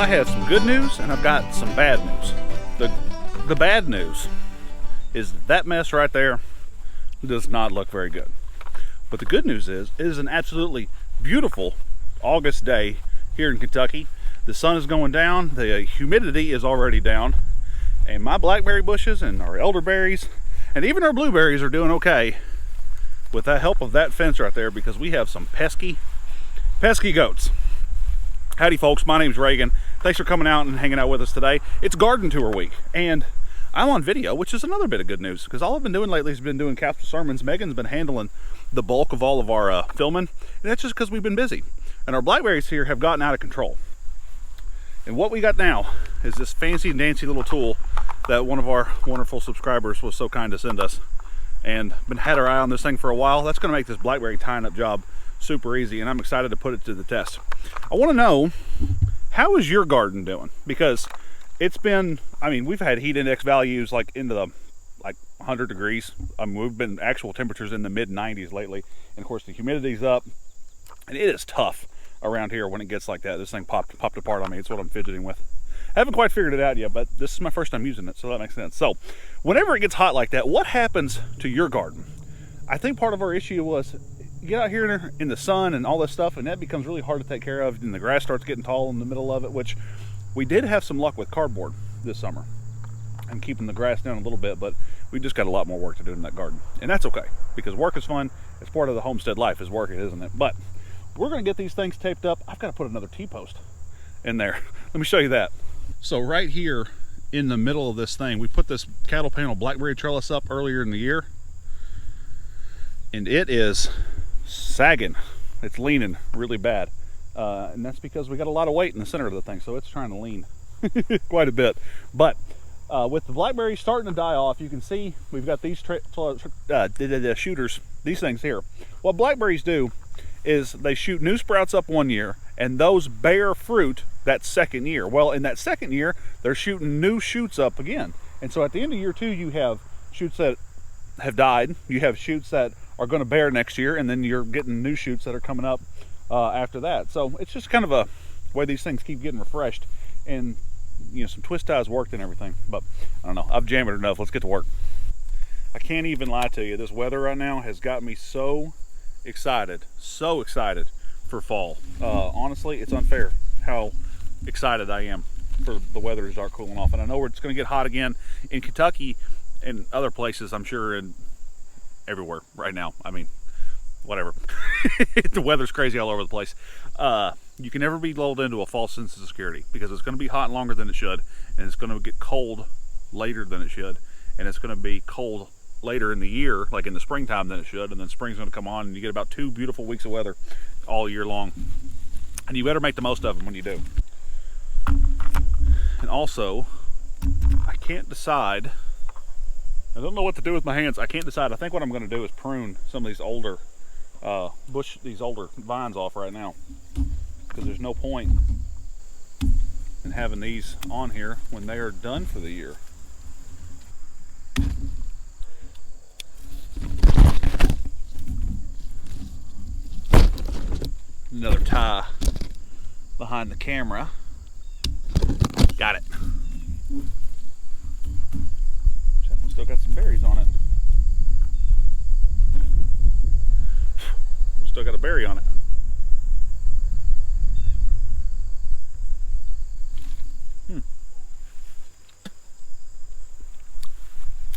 I have some good news and I've got some bad news. The bad news is that mess right there does not look very good. But the good news is it is an absolutely beautiful August day here in Kentucky. The sun is going down, the humidity is already down, and my blackberry bushes and our elderberries and even our blueberries are doing okay with the help of that fence right there, because we have some pesky goats. Howdy folks, my name's Reagan. Thanks for coming out and hanging out with us today. It's garden tour week and I'm on video, which is another bit of good news, because all I've been doing lately has been doing capsule sermons. Megan's been handling the bulk of all of our filming, and that's just because we've been busy. And our blackberries here have gotten out of control. And what we got now is this fancy dancy little tool that one of our wonderful subscribers was so kind to send us, and been had our eye on this thing for a while. That's going to make this blackberry tying up job super easy, and I'm excited to put it to the test. I want to know, how is your garden doing? Because it's been, I mean, we've had heat index values like into the 100 degrees. We've been actual temperatures in the mid 90s lately, and of course the humidity's up, and it is tough around here when it gets like that. This thing popped apart on me. It's what I'm fidgeting with. I haven't quite figured it out yet, but this is my first time using it, so that makes sense. So whenever it gets hot like that, what happens to your garden? I think part of our issue was you get out here in the sun and all this stuff, and that becomes really hard to take care of, and the grass starts getting tall in the middle of it, which we did have some luck with cardboard this summer and keeping the grass down a little bit, but we just got a lot more work to do in that garden, and that's okay, because work is fun. It's part of the homestead life, is work, isn't it? But we're going to get these things taped up. I've got to put another T-post in there. Let me show you that. So right here in the middle of this thing, we put this cattle panel blackberry trellis up earlier in the year, and it is sagging. It's leaning really bad, and that's because we got a lot of weight in the center of the thing, so it's trying to lean quite a bit. But with the blackberries starting to die off, you can see we've got these shooters, these things here. What blackberries do is they shoot new sprouts up one year, and those bear fruit that second year. Well, in that second year, they're shooting new shoots up again. And so at the end of year two, you have shoots that have died, you have shoots that are going to bear next year, and then you're getting new shoots that are coming up after that. So it's just kind of a way these things keep getting refreshed, and you know, some twist ties worked and everything. But I don't know, I've jammed it enough. Let's get to work. I can't even lie to you, this weather right now has got me so excited for fall. Honestly, it's unfair how excited I am for the weather to start cooling off, and I know it's going to get hot again in Kentucky and other places, I'm sure, and everywhere right now. I mean, whatever. The weather's crazy all over the place. You can never be lulled into a false sense of security, because it's going to be hot longer than it should, and it's going to get cold later than it should, and it's going to be cold later in the year, like in the springtime, than it should, and then spring's going to come on, and you get about 2 beautiful weeks of weather all year long, and you better make the most of them when you do. And also, I can't decide. I don't know what to do with my hands. I can't decide. I think what I'm going to do is prune some of these older these older vines off right now, because there's no point in having these on here when they are done for the year. Another tie behind the camera. Got it. Still got some berries on it. Still got a berry on it.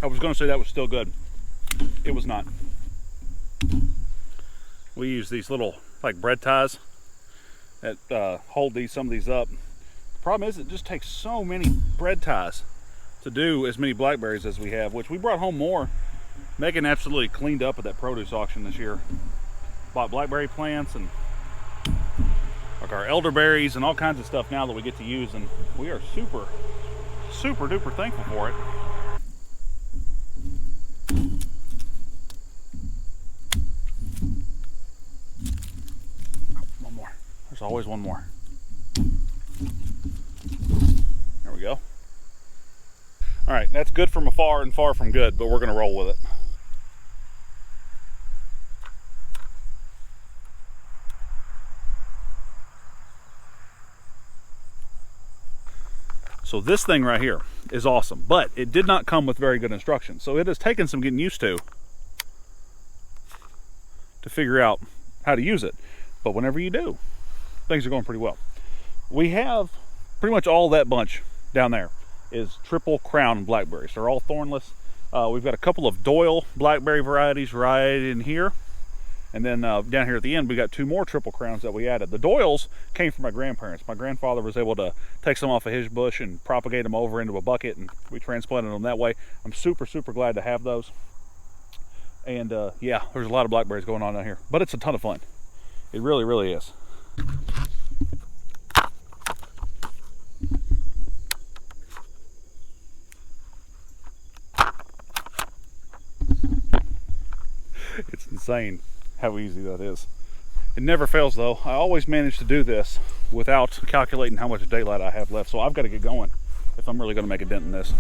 I was going to say that was still good. It was not. We use these little like bread ties that hold some of these up. The problem is it just takes so many bread ties to do as many blackberries as we have, which we brought home more. Megan absolutely cleaned up at that produce auction this year. Bought blackberry plants and like our elderberries and all kinds of stuff now that we get to use, and we are super duper thankful for it. One more. There's always one more. There we go. All right, that's good from afar and far from good, but we're going to roll with it. So this thing right here is awesome, but it did not come with very good instructions. So it has taken some getting used to figure out how to use it. But whenever you do, things are going pretty well. We have pretty much all that bunch down there is triple crown blackberries. They're all thornless. We've got a couple of Doyle blackberry varieties right in here. And then down here at the end, we got 2 more triple crowns that we added. The Doyles came from my grandparents. My grandfather was able to take some off of his bush and propagate them over into a bucket, and we transplanted them that way. I'm super, super glad to have those. And yeah, there's a lot of blackberries going on down here, but it's a ton of fun. It really, really is. It's insane how easy that is. It never fails though. I always manage to do this without calculating how much daylight I have left, so I've got to get going if I'm really going to make a dent in this.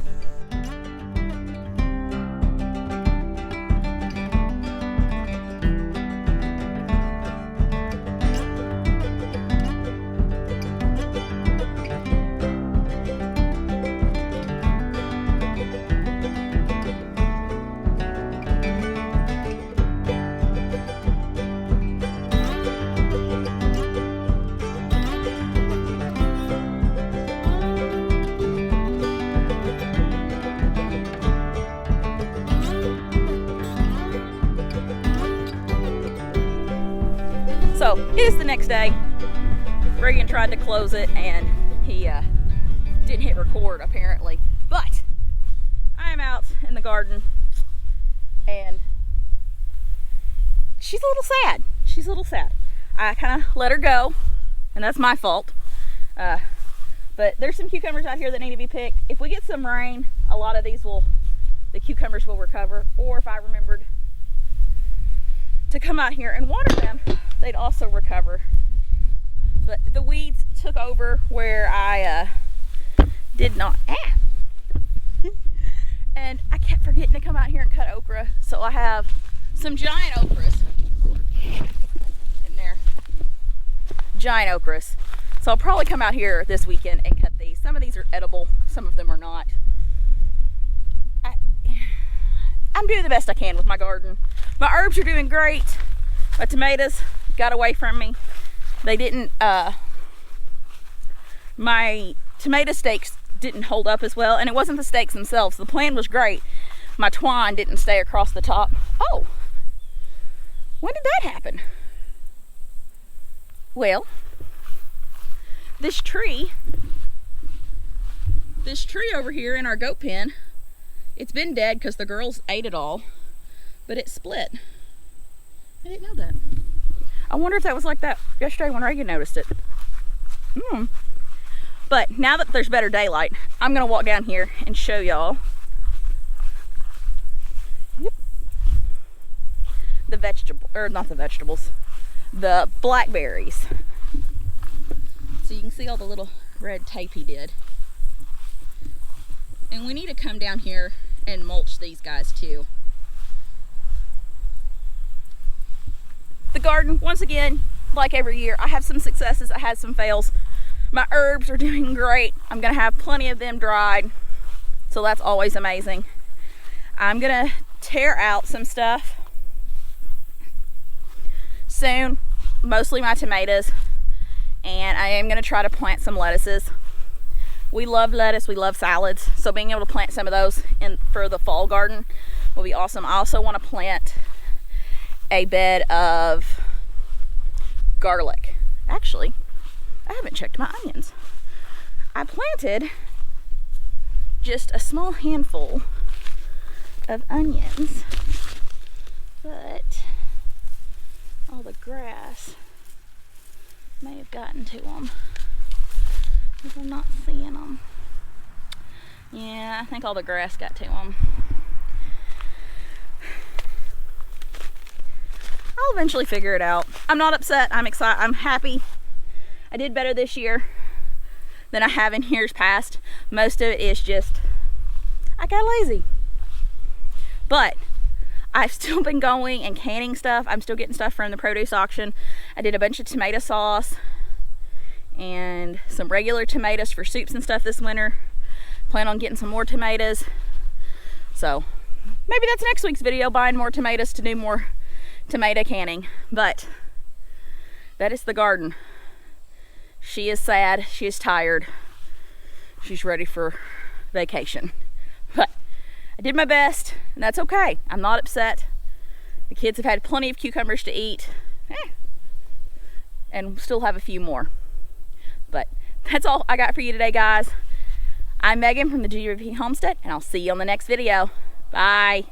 So it is the next day. Reagan tried to close it and he didn't hit record apparently. But I am out in the garden and she's a little sad. She's a little sad. I kind of let her go and that's my fault. But there's some cucumbers out here that need to be picked. If we get some rain, a lot of these the cucumbers will recover. Or if I remembered to come out here and water them, they'd also recover. But the weeds took over where I did not. And I kept forgetting to come out here and cut okra. So I have some giant okras in there. Giant okras. So I'll probably come out here this weekend and cut these. Some of these are edible, some of them are not. I'm doing the best I can with my garden. My herbs are doing great. My tomatoes got away from me. They didn't, my tomato stakes didn't hold up as well, and it wasn't the stakes themselves. The plant was great. My twine didn't stay across the top. Oh, when did that happen? Well, this tree over here in our goat pen, it's been dead because the girls ate it all, but it split. I didn't know that. I wonder if that was like that yesterday when Reagan noticed it. But now that there's better daylight, I'm gonna walk down here and show y'all the the blackberries. So you can see all the little red tape he did. And we need to come down here and mulch these guys too. The garden, once again, like every year, I have some successes, I had some fails. My herbs are doing great. I'm gonna have plenty of them dried, so that's always amazing. I'm gonna tear out some stuff soon, mostly my tomatoes, and I am gonna try to plant some lettuces. We love lettuce, we love salads, so being able to plant some of those for the fall garden will be awesome. I also want to plant a bed of garlic. Actually, I haven't checked my onions. I planted just a small handful of onions, but all the grass may have gotten to them. I'm not seeing them. Yeah, I think all the grass got to them. I'll eventually figure it out. I'm not upset. I'm excited. I'm happy. I did better this year than I have in years past. Most of it is just I got lazy. But I've still been going and canning stuff. I'm still getting stuff from the produce auction. I did a bunch of tomato sauce and some regular tomatoes for soups and stuff this winter. Plan on getting some more tomatoes. So maybe that's next week's video, buying more tomatoes to do more tomato canning. But that is the garden. She is sad, she is tired. She's ready for vacation. But I did my best, and that's okay. I'm not upset. The kids have had plenty of cucumbers to eat. And still have a few more. But that's all I got for you today, guys. I'm Megan from the GWP Homestead, and I'll see you on the next video. Bye.